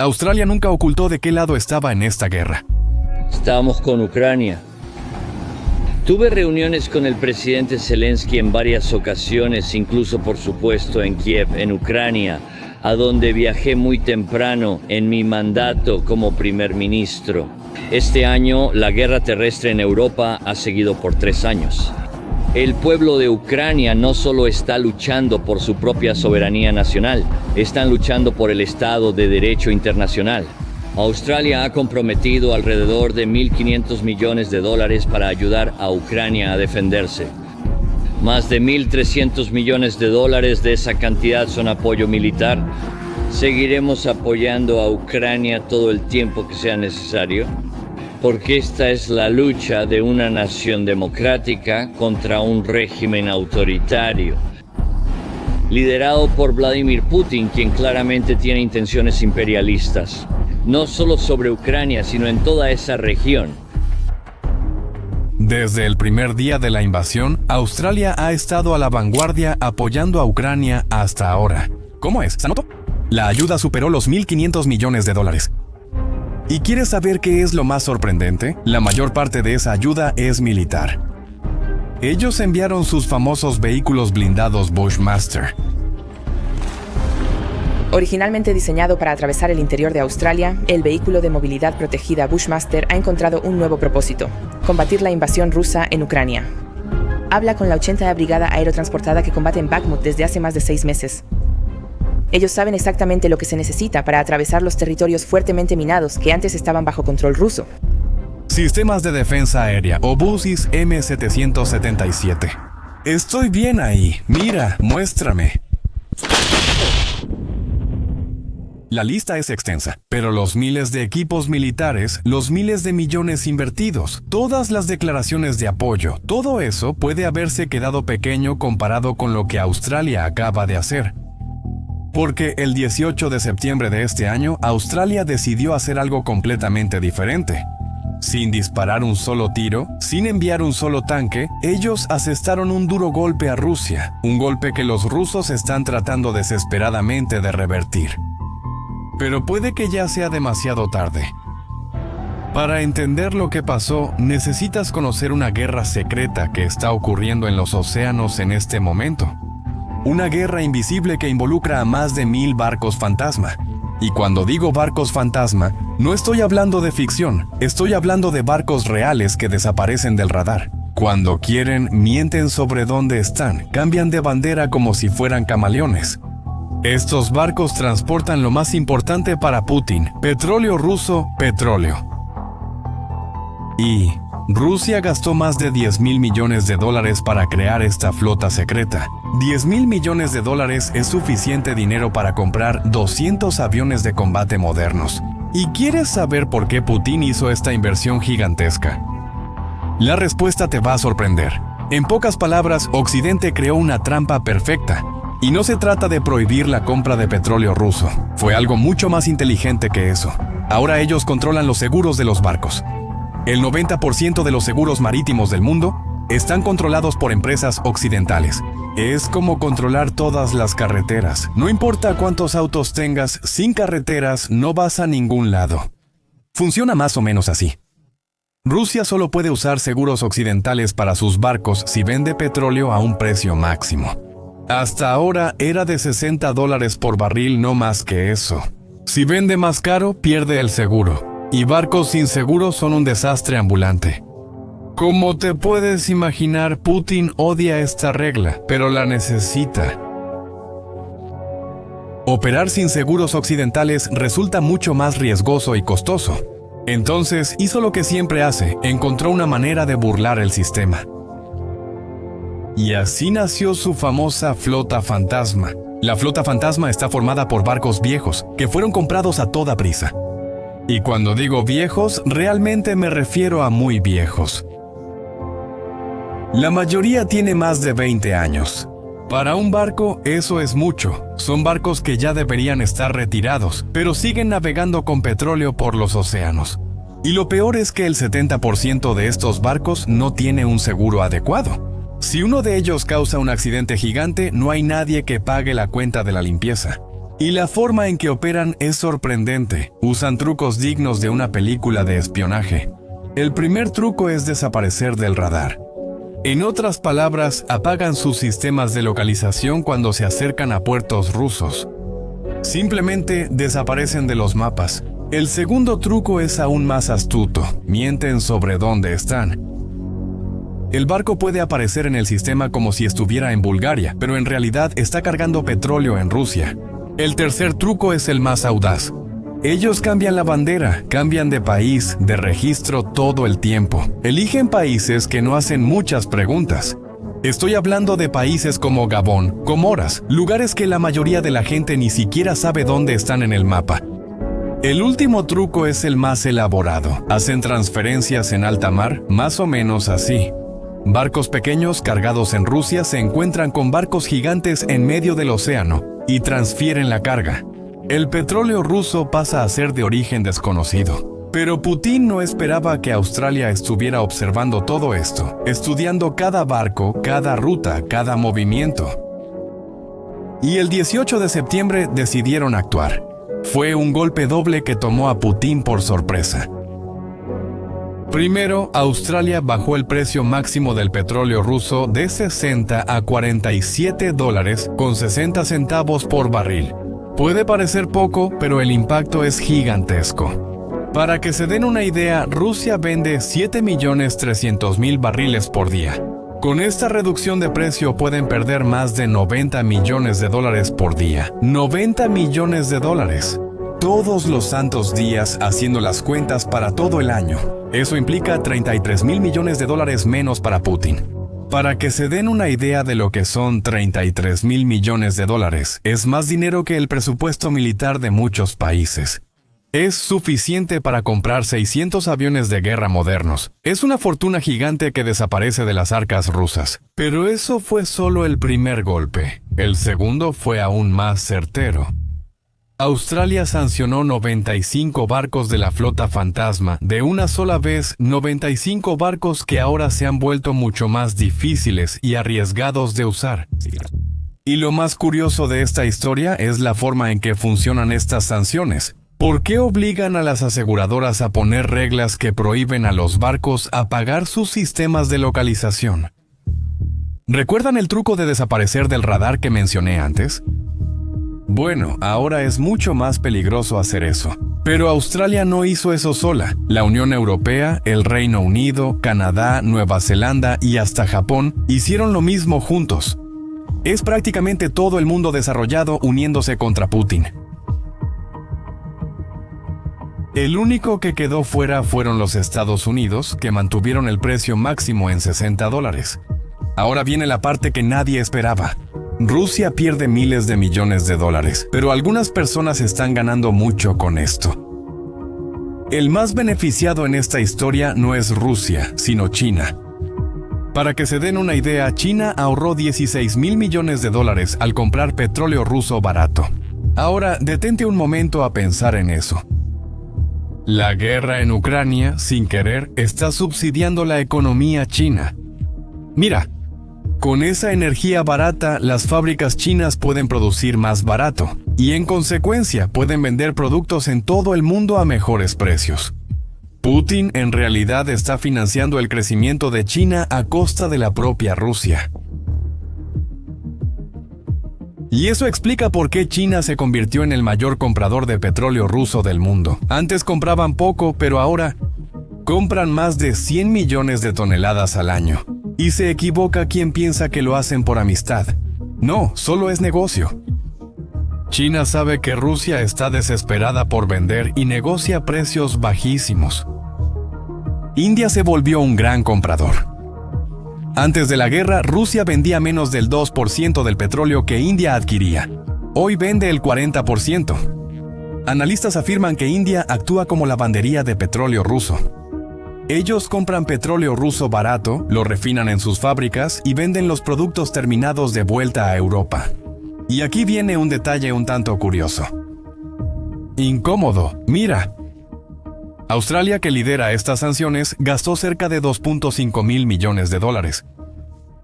Australia nunca ocultó de qué lado estaba en esta guerra. Estábamos con Ucrania. Tuve reuniones con el presidente Zelensky en varias ocasiones, incluso por supuesto en Kiev, en Ucrania, a donde viajé muy temprano en mi mandato como primer ministro. Este año, la guerra terrestre en Europa ha seguido por 3 años. El pueblo de Ucrania no solo está luchando por su propia soberanía nacional, están luchando por el Estado de Derecho internacional. Australia ha comprometido alrededor de $1.500 millones para ayudar a Ucrania a defenderse. Más de $1.300 millones de esa cantidad son apoyo militar. Seguiremos apoyando a Ucrania todo el tiempo que sea necesario, porque esta es la lucha de una nación democrática contra un régimen autoritario, liderado por Vladimir Putin, quien claramente tiene intenciones imperialistas, no solo sobre Ucrania, sino en toda esa región. Desde el primer día de la invasión, Australia ha estado a la vanguardia apoyando a Ucrania hasta ahora. ¿Cómo es? ¿Sanoto? La ayuda superó los $1.500 millones. ¿Y quieres saber qué es lo más sorprendente? La mayor parte de esa ayuda es militar. Ellos enviaron sus famosos vehículos blindados Bushmaster. Originalmente diseñado para atravesar el interior de Australia, el vehículo de movilidad protegida Bushmaster ha encontrado un nuevo propósito: combatir la invasión rusa en Ucrania. Habla con la 80ª Brigada Aerotransportada que combate en Bakhmut desde hace más de 6 meses. Ellos saben exactamente lo que se necesita para atravesar los territorios fuertemente minados que antes estaban bajo control ruso. Sistemas de defensa aérea, Obusis M777. Estoy bien ahí. Mira, muéstrame. La lista es extensa, pero los miles de equipos militares, los miles de millones invertidos, todas las declaraciones de apoyo, todo eso puede haberse quedado pequeño comparado con lo que Australia acaba de hacer. Porque el 18 de septiembre de este año, Australia decidió hacer algo completamente diferente. Sin disparar un solo tiro, sin enviar un solo tanque, ellos asestaron un duro golpe a Rusia, un golpe que los rusos están tratando desesperadamente de revertir. Pero puede que ya sea demasiado tarde. Para entender lo que pasó, necesitas conocer una guerra secreta que está ocurriendo en los océanos en este momento. Una guerra invisible que involucra a más de 1,000 barcos fantasma. Y cuando digo barcos fantasma, no estoy hablando de ficción, estoy hablando de barcos reales que desaparecen del radar. Cuando quieren, mienten sobre dónde están, cambian de bandera como si fueran camaleones. Estos barcos transportan lo más importante para Putin: petróleo ruso, petróleo. Y Rusia gastó más de $10,000 millones para crear esta flota secreta. $10,000 millones es suficiente dinero para comprar 200 aviones de combate modernos. ¿Y quieres saber por qué Putin hizo esta inversión gigantesca? La respuesta te va a sorprender. En pocas palabras, Occidente creó una trampa perfecta. Y no se trata de prohibir la compra de petróleo ruso. Fue algo mucho más inteligente que eso. Ahora ellos controlan los seguros de los barcos. El 90% de los seguros marítimos del mundo están controlados por empresas occidentales. Es como controlar todas las carreteras. No importa cuántos autos tengas, sin carreteras no vas a ningún lado. Funciona más o menos así. Rusia solo puede usar seguros occidentales para sus barcos si vende petróleo a un precio máximo. Hasta ahora era de $60 por barril, no más que eso. Si vende más caro, pierde el seguro. Y barcos sin seguro son un desastre ambulante. Como te puedes imaginar, Putin odia esta regla, pero la necesita. Operar sin seguros occidentales resulta mucho más riesgoso y costoso. Entonces hizo lo que siempre hace, encontró una manera de burlar el sistema. Y así nació su famosa flota fantasma. La flota fantasma está formada por barcos viejos, que fueron comprados a toda prisa. Y cuando digo viejos, realmente me refiero a muy viejos. La mayoría tiene más de 20 años. Para un barco, eso es mucho. Son barcos que ya deberían estar retirados, pero siguen navegando con petróleo por los océanos. Y lo peor es que el 70% de estos barcos no tiene un seguro adecuado. Si uno de ellos causa un accidente gigante, no hay nadie que pague la cuenta de la limpieza. Y la forma en que operan es sorprendente. Usan trucos dignos de una película de espionaje. El primer truco es desaparecer del radar. En otras palabras, apagan sus sistemas de localización cuando se acercan a puertos rusos. Simplemente desaparecen de los mapas. El segundo truco es aún más astuto. Mienten sobre dónde están. El barco puede aparecer en el sistema como si estuviera en Bulgaria, pero en realidad está cargando petróleo en Rusia. El tercer truco es el más audaz. Ellos cambian la bandera, cambian de país, de registro todo el tiempo. Eligen países que no hacen muchas preguntas. Estoy hablando de países como Gabón, Comoras, lugares que la mayoría de la gente ni siquiera sabe dónde están en el mapa. El último truco es el más elaborado. Hacen transferencias en alta mar, más o menos así. Barcos pequeños cargados en Rusia se encuentran con barcos gigantes en medio del océano y transfieren la carga. El petróleo ruso pasa a ser de origen desconocido. Pero Putin no esperaba que Australia estuviera observando todo esto, estudiando cada barco, cada ruta, cada movimiento. Y el 18 de septiembre decidieron actuar. Fue un golpe doble que tomó a Putin por sorpresa. Primero, Australia bajó el precio máximo del petróleo ruso de 60 a 47 dólares con 60 centavos por barril. Puede parecer poco, pero el impacto es gigantesco. Para que se den una idea, Rusia vende 7.300.000 barriles por día. Con esta reducción de precio pueden perder más de 90 millones de dólares por día. 90 millones de dólares. Todos los santos días haciendo las cuentas para todo el año. Eso implica 33.000 millones de dólares menos para Putin. Para que se den una idea de lo que son 33.000 millones de dólares, es más dinero que el presupuesto militar de muchos países. Es suficiente para comprar 600 aviones de guerra modernos. Es una fortuna gigante que desaparece de las arcas rusas. Pero eso fue solo el primer golpe. El segundo fue aún más certero. Australia sancionó 95 barcos de la flota fantasma, de una sola vez 95 barcos que ahora se han vuelto mucho más difíciles y arriesgados de usar. Y lo más curioso de esta historia es la forma en que funcionan estas sanciones. ¿Por qué obligan a las aseguradoras a poner reglas que prohíben a los barcos apagar sus sistemas de localización? ¿Recuerdan el truco de desaparecer del radar que mencioné antes? Bueno, ahora es mucho más peligroso hacer eso. Pero Australia no hizo eso sola. La Unión Europea, el Reino Unido, Canadá, Nueva Zelanda y hasta Japón hicieron lo mismo juntos. Es prácticamente todo el mundo desarrollado uniéndose contra Putin. El único que quedó fuera fueron los Estados Unidos, que mantuvieron el precio máximo en 60 dólares. Ahora viene la parte que nadie esperaba. Rusia pierde miles de millones de dólares, pero algunas personas están ganando mucho con esto. El más beneficiado en esta historia no es Rusia, sino China. Para que se den una idea, China ahorró 16.000 millones de dólares al comprar petróleo ruso barato. Ahora, detente un momento a pensar en eso. La guerra en Ucrania, sin querer, está subsidiando la economía china. Mira, con esa energía barata, las fábricas chinas pueden producir más barato y en consecuencia pueden vender productos en todo el mundo a mejores precios. Putin en realidad está financiando el crecimiento de China a costa de la propia Rusia. Y eso explica por qué China se convirtió en el mayor comprador de petróleo ruso del mundo. Antes compraban poco, pero ahora compran más de 100 millones de toneladas al año. Y se equivoca quien piensa que lo hacen por amistad. No, solo es negocio. China sabe que Rusia está desesperada por vender y negocia precios bajísimos. India se volvió un gran comprador. Antes de la guerra, Rusia vendía menos del 2% del petróleo que India adquiría. Hoy vende el 40%. Analistas afirman que India actúa como lavandería de petróleo ruso. Ellos compran petróleo ruso barato, lo refinan en sus fábricas y venden los productos terminados de vuelta a Europa. Y aquí viene un detalle un tanto curioso. Incómodo, mira. Australia, que lidera estas sanciones, gastó cerca de 2.5 mil millones de dólares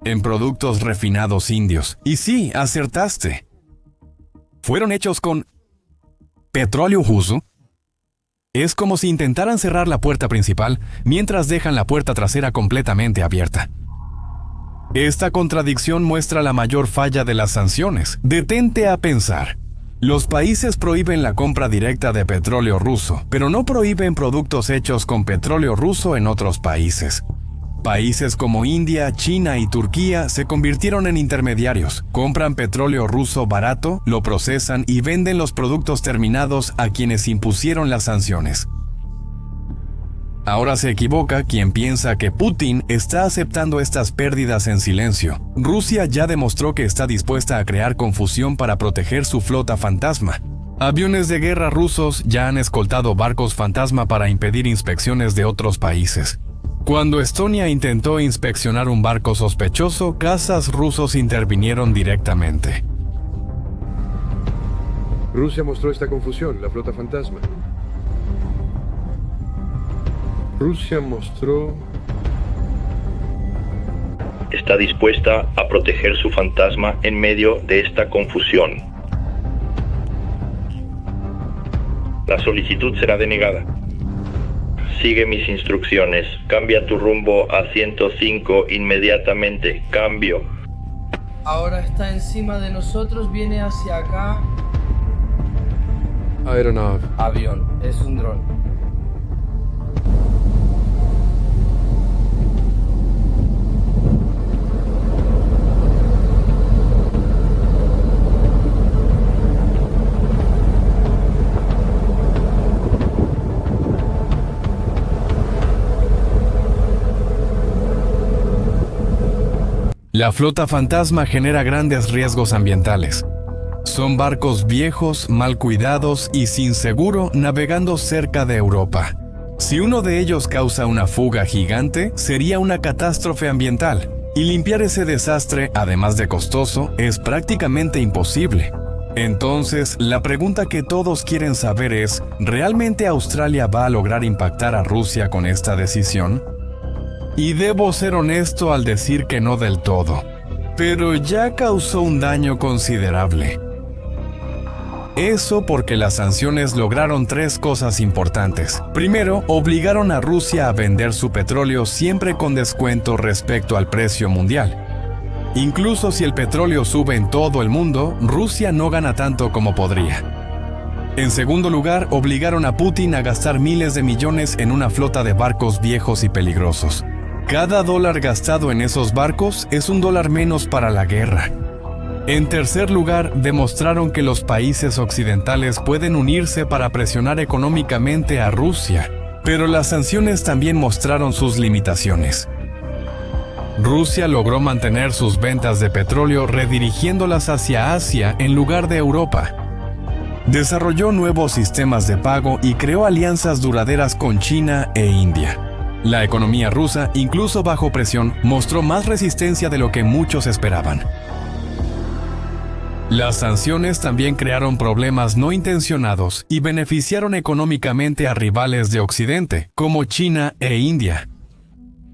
en productos refinados indios. Y sí, acertaste. fueron hechos con petróleo ruso. Es como si intentaran cerrar la puerta principal mientras dejan la puerta trasera completamente abierta. Esta contradicción muestra la mayor falla de las sanciones. Detente a pensar. Los países prohíben la compra directa de petróleo ruso, pero no prohíben productos hechos con petróleo ruso en otros países. Países como India, China y Turquía se convirtieron en intermediarios. Compran petróleo ruso barato, lo procesan y venden los productos terminados a quienes impusieron las sanciones. Ahora se equivoca quien piensa que Putin está aceptando estas pérdidas en silencio. Rusia ya demostró que está dispuesta a crear confusión para proteger su flota fantasma. Aviones de guerra rusos ya han escoltado barcos fantasma para impedir inspecciones de otros países. Cuando Estonia intentó inspeccionar un barco sospechoso, cazas rusos intervinieron directamente. Rusia mostró esta confusión, la flota fantasma. Rusia mostró... Está dispuesta a proteger su fantasma en medio de esta confusión. La solicitud será denegada. Sigue mis instrucciones. Cambia tu rumbo a 105 inmediatamente. Cambio. Ahora está encima de nosotros, viene hacia acá. Aeronave. Avión, es un dron. La flota fantasma genera grandes riesgos ambientales. Son barcos viejos, mal cuidados y sin seguro navegando cerca de Europa. Si uno de ellos causa una fuga gigante, sería una catástrofe ambiental. Y limpiar ese desastre, además de costoso, es prácticamente imposible. Entonces, la pregunta que todos quieren saber es, ¿realmente Australia va a lograr impactar a Rusia con esta decisión? Y debo ser honesto al decir que no del todo, pero ya causó un daño considerable. Eso porque las sanciones lograron tres cosas importantes. Primero, obligaron a Rusia a vender su petróleo siempre con descuento respecto al precio mundial. Incluso si el petróleo sube en todo el mundo, Rusia no gana tanto como podría. En segundo lugar, obligaron a Putin a gastar miles de millones en una flota de barcos viejos y peligrosos. Cada dólar gastado en esos barcos es un dólar menos para la guerra. En tercer lugar, demostraron que los países occidentales pueden unirse para presionar económicamente a Rusia, pero las sanciones también mostraron sus limitaciones. Rusia logró mantener sus ventas de petróleo redirigiéndolas hacia Asia en lugar de Europa. Desarrolló nuevos sistemas de pago y creó alianzas duraderas con China e India. La economía rusa, incluso bajo presión, mostró más resistencia de lo que muchos esperaban. Las sanciones también crearon problemas no intencionados y beneficiaron económicamente a rivales de Occidente, como China e India.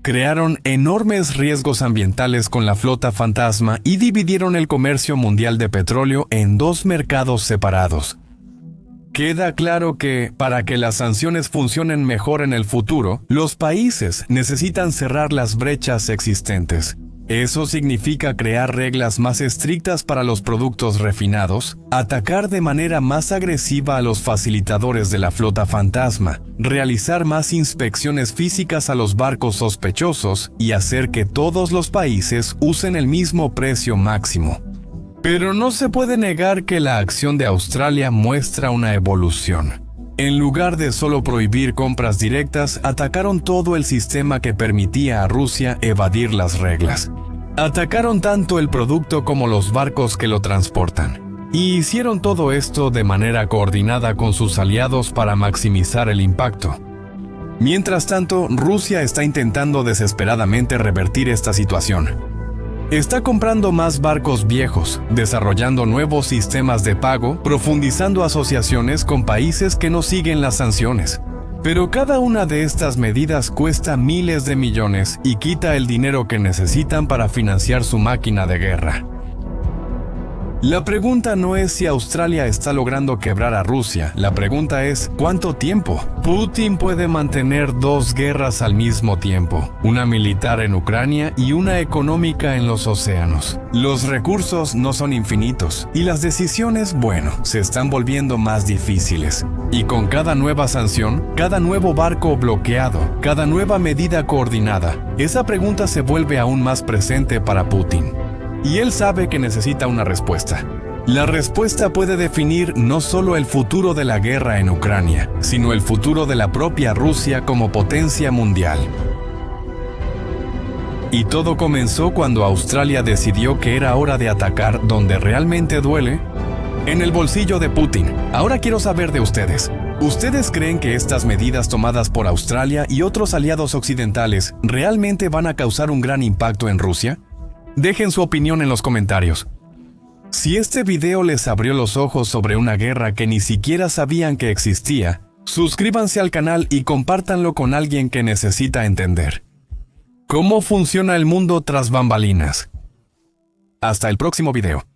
Crearon enormes riesgos ambientales con la flota fantasma y dividieron el comercio mundial de petróleo en dos mercados separados. Queda claro que, para que las sanciones funcionen mejor en el futuro, los países necesitan cerrar las brechas existentes. Eso significa crear reglas más estrictas para los productos refinados, atacar de manera más agresiva a los facilitadores de la flota fantasma, realizar más inspecciones físicas a los barcos sospechosos y hacer que todos los países usen el mismo precio máximo. Pero no se puede negar que la acción de Australia muestra una evolución. En lugar de solo prohibir compras directas, atacaron todo el sistema que permitía a Rusia evadir las reglas. Atacaron tanto el producto como los barcos que lo transportan. Y hicieron todo esto de manera coordinada con sus aliados para maximizar el impacto. Mientras tanto, Rusia está intentando desesperadamente revertir esta situación. Está comprando más barcos viejos, desarrollando nuevos sistemas de pago, profundizando asociaciones con países que no siguen las sanciones. Pero cada una de estas medidas cuesta miles de millones y quita el dinero que necesitan para financiar su máquina de guerra. La pregunta no es si Australia está logrando quebrar a Rusia, la pregunta es ¿cuánto tiempo? Putin puede mantener dos guerras al mismo tiempo, una militar en Ucrania y una económica en los océanos. Los recursos no son infinitos y las decisiones, bueno, se están volviendo más difíciles. Y con cada nueva sanción, cada nuevo barco bloqueado, cada nueva medida coordinada, esa pregunta se vuelve aún más presente para Putin. Y él sabe que necesita una respuesta. La respuesta puede definir no solo el futuro de la guerra en Ucrania, sino el futuro de la propia Rusia como potencia mundial. Y todo comenzó cuando Australia decidió que era hora de atacar donde realmente duele, en el bolsillo de Putin. Ahora quiero saber de ustedes. ¿Ustedes creen que estas medidas tomadas por Australia y otros aliados occidentales realmente van a causar un gran impacto en Rusia? Dejen su opinión en los comentarios. Si este video les abrió los ojos sobre una guerra que ni siquiera sabían que existía, suscríbanse al canal y compártanlo con alguien que necesita entender cómo funciona el mundo tras bambalinas. Hasta el próximo video.